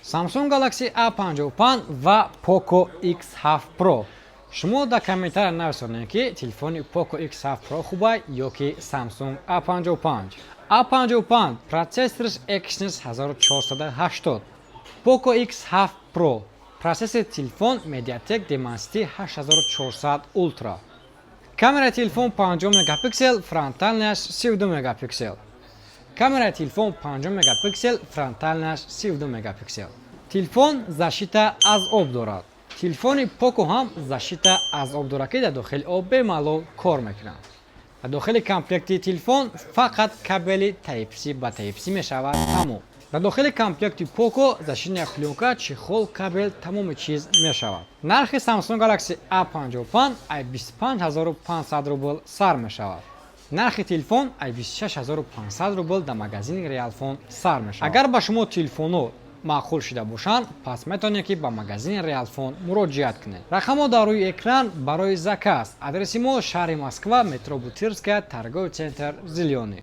Samsung Galaxy A55 ва Poco X7 Pro. шумо дар комментария нависонед ки телефони Poco X7 Pro хубай ё ки Samsung A55. A55 процессориш Exynos 1480. Poco X7 Pro процессори телефон Mediatek Dimensity 8400 Ultra. Камераи телефон 50 мегапиксел, фронталнияш 32 мегапиксел. Камераи телефон 50 мегапиксел, фронталнияш 32 мегапиксел. Телефон защита аз об дорад. Телефони Poco ҳам защита аз об дорад ки дар дохили об бемалол кор мекунад. дар дохили комплекти телефон фақат кабели Type-C ба Type-C мешавад тамом. дар дохили комплекти Poco зашитная плёнка, чехол, кабел тамоми чиз мешавад. нархи Samsung Galaxy A55 ай 25500 рубл сар мешавад. нархи телефон ай 26500 рубл дар магазини Realphone сар мешавад. агар ба шумо телефоно маъқул шуда бошанд, пас метавонед ки ба магазини Realphone муроҷиат кунед. рақамҳо дар рӯи экран барои заказ. адреси мо шаҳри Москва, метро Бутырская, торговый центр Зеленый.